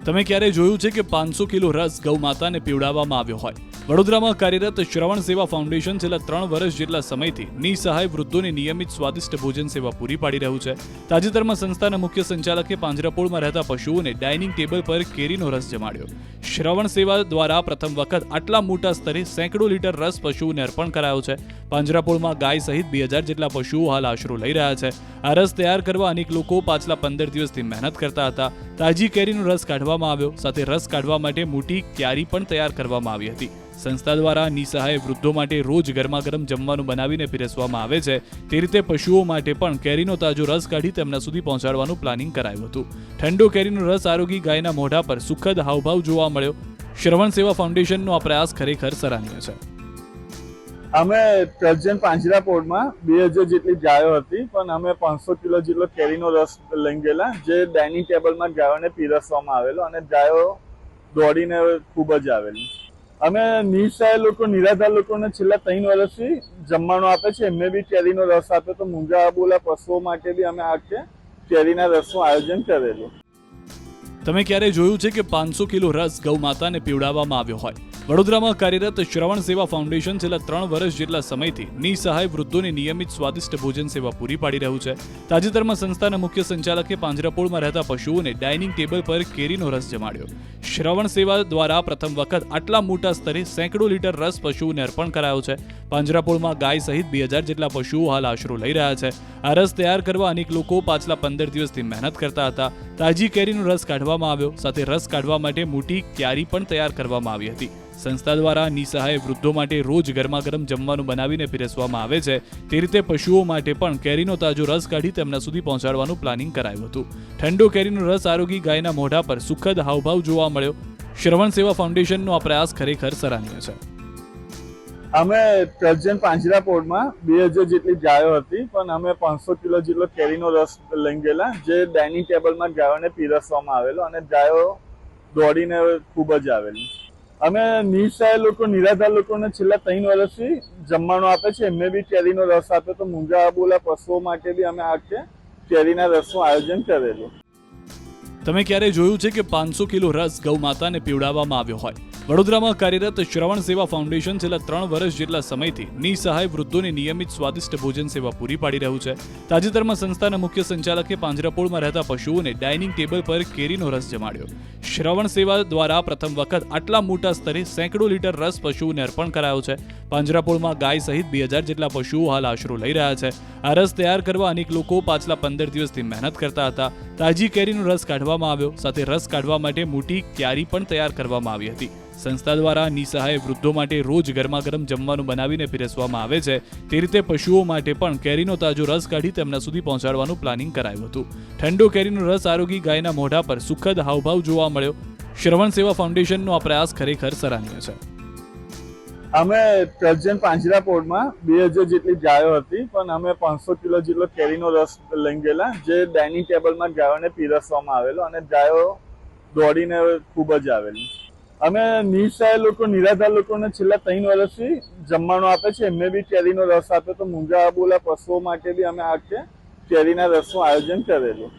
તમે ક્યારે જોયું છે કે 500 કિલો રસ ગૌ માતાને પીવડાવવામાં આવ્યો હોય? વડોદરામાં કાર્યરત શ્રવણ સેવા ફાઉન્ડેશન છેલ્લા 3 વર્ષ જેટલા સમયથી નિસહાય વૃદ્ધોને નિયમિત સ્વાદિષ્ટ ભોજન સેવા પૂરી પાડી રહ્યું છે. તાજેતરમાં સંસ્થાના મુખ્ય સંચાલકે પાંજરાપોળમાં રહેતા પશુઓને ડાઇનિંગ ટેબલ પર કેરીનો રસ જમાડ્યો. શ્રવણ સેવા દ્વારા પ્રથમ વખત આટલા મોટા સ્તરે સેંકડો લીટર રસ પશુઓને અર્પણ કરાયો છે. પાંજરાપોળમાં ગાય સહિત 2000 જેટલા પશુઓ હાલ આશરો લઈ રહ્યા છે. આ રસ તૈયાર કરવા અનેક લોકો પાછલા 15 દિવસથી મહેનત કરતા હતા. તાજી કેરીનો રસ કાઢવામાં આવ્યો, સાથે રસ કાઢવા માટે મોટી ક્યારી પણ તૈયાર કરવામાં આવી હતી. સંસ્થા દ્વારા નિસહાય વૃદ્ધો માટે રોજ ગરમા ગરમ જમવાનું બનાવીને પીરસવામાં આવે છે. તે રીતે પશુઓ માટે પણ કેરીનો તાજો રસ કાઢી તેમના સુધી પહોંચાડવાનું પ્લાનિંગ કરાયું હતું. ઠંડો કેરીનો રસ આરોગી ગાયના મોઢા પર સુખદ હાવભાવ જોવા મળ્યો. શ્રવણ સેવા ફાઉન્ડેશનનો આ પ્રયાસ ખરેખર સરાહનીય છે. અમે કરજણ પાંજરાપોળમાં 2000 જેટલી ગાયો હતી, પણ અમે 500 કિલો જેટલો કેરીનો રસ લઈને ગયેલા, જે ડાઇનિંગ ટેબલમાં ગાયોને પીરસવામાં આવેલો અને ગાયો દોડીને ખૂબ જ આવેલી. અમે નિસહાય લોકો, નિરાધાર લોકોને છેલ્લા 3 વર્ષથી જમવાનું આપે છે. એમને બી કેરીનો રસ આપ્યો, તો મૂંગા બોલા પશુઓ માટે બી અમે આ કેરીના રસનું આયોજન કરેલું. તમે ક્યારે જોયું છે કે 500 કિલો રસ ગૌ માતાને પીવડાવવામાં આવ્યો હોય? વડોદરામાં કાર્યરત શ્રવણ સેવા ફાઉન્ડેશન છેલ્લા 3 વર્ષ જેટલા સમયથી નિસહાય વૃદ્ધોને નિયમિત સ્વાદિષ્ટ ભોજન સેવા પૂરી પાડી રહ્યું છે. તાજેતરમાં સંસ્થાના મુખ્ય સંચાલકે પાંજરાપોળમાં રહેતા પશુઓને ડાઇનિંગ ટેબલ પર કેરીનો રસ જમાડ્યો. શ્રવણ સેવા દ્વારા પ્રથમ વખત આટલા મોટા સ્તરે સેંકડો લીટર રસ પશુઓને અર્પણ કરાયો છે. પાંજરાપોળમાં ગાય સહિત 2000 જેટલા પશુઓ હાલ આશરો લઈ રહ્યા છે. આ રસ તૈયાર કરવા અનેક લોકો પાછલા 15 દિવસથી મહેનત કરતા હતા. તાજી કેરીનો રસ કાઢવામાં આવ્યો, સાથે રસ કાઢવા માટે મોટી ક્યારી પણ તૈયાર કરવામાં આવી હતી. સંસ્થા દ્વારા નિસહાય વૃદ્ધો માટે રોજ ગરમા ગરમ જમવાનું બનાવીને પીરસવામાં આવે છે. તે રીતે પશુઓ માટે પણ કેરીનો તાજો રસ કાઢી તેમના સુધી પહોંચાડવાનું પ્લાનિંગ કરાયું હતું. ઠંડો કેરીનો રસ આરોગી ગાયના મોઢા પર સુખદ હાવભાવ જોવા મળ્યો. શ્રવણ સેવા ફાઉન્ડેશનનો આ પ્રયાસ ખરેખર સરાહનીય છે. અમે કરજણ પાંજરાપોળમાં 2000 જેટલી ગાયો હતી, પણ અમે 500 કિલો જેટલો કેરીનો રસ લઈને ગયેલા, જે ડાઇનિંગ ટેબલમાં ગાયોને પીરસવામાં આવેલો અને ગાયો દોડીને ખૂબ જ આવેલી. અમે નિસહાય લોકો, નિરાધાર લોકોને છેલ્લા 3 વર્ષથી જમવાનું આપે છે. એમને બી કેરીનો રસ આપ્યો, તો મૂંગા બોલા પશુઓ માટે બી અમે આ કેરીના રસનું આયોજન કરેલું. તમે ક્યારે જોયું છે કે 500 કિલો રસ ગૌ માતાને પીવડાવવામાં આવ્યો હોય? વડોદરામાં કાર્યરત શ્રવણ સેવા ફાઉન્ડેશન છેલ્લા 3 વર્ષ જેટલા સમયથી નિસહાય વૃદ્ધોને નિયમિત સ્વાદિષ્ટ ભોજન સેવા પૂરી પાડી રહ્યું છે. તાજેતરમાં સંસ્થાના મુખ્ય સંચાલકે પાંજરાપોળમાં રહેતા પશુઓને ડાઇનિંગ ટેબલ પર કેરીનો રસ જમાડ્યો. શ્રવણ સેવા દ્વારા પ્રથમ વખત આટલા મોટા સ્તરે સેંકડો લીટર રસ પશુઓને અર્પણ કરાયો છે. પાંજરાપોળમાં ગાય સહિત 2000 જેટલા પશુઓ હાલ આશરો લઈ રહ્યા છે. આ રસ તૈયાર કરવા અનેક લોકો પાછલા 15 દિવસથી મહેનત કરતા હતા. તાજી કેરીનો રસ કાઢવામાં આવ્યો, સાથે રસ કાઢવા માટે મોટી ક્યારી પણ તૈયાર કરવામાં આવી હતી. સંસ્થા દ્વારા નિસહાય વૃદ્ધો માટે રોજ ગરમા ગરમ જમવાનું બનાવીને પીરસવામાં આવે છે. તે રીતે પશુઓ માટે પણ કેરીનો તાજો રસ કાઢી તેમના સુધી પહોંચાડવાનું પ્લાનિંગ કરાયું હતું. ઠંડો કેરીનો રસ આરોગી ગાયના મોઢા પર સુખદ હાવભાવ જોવા મળ્યો. શ્રવણ સેવા ફાઉન્ડેશનનો આ પ્રયાસ ખરેખર સરાહનીય છે. અમે કરજણ પાંજરાપોળમાં 2000 જેટલી ગાયો હતી, પણ અમે 500 કિલો જેટલો કેરીનો રસ લઈને ગયેલા, જે ડાઇનિંગ ટેબલમાં ગાયોને પીરસવામાં આવેલો અને ગાયો દોડીને ખૂબ જ આવેલી. અમે નિસહાય લોકો, નિરાધાર લોકોને છેલ્લા 3 વર્ષથી જમવાનું આપે છે. એમને બી કેરીનો રસ આપ્યો, તો મૂંગા બોલા પશુઓ માટે બી અમે આ કેરીના રસનું આયોજન કરેલું.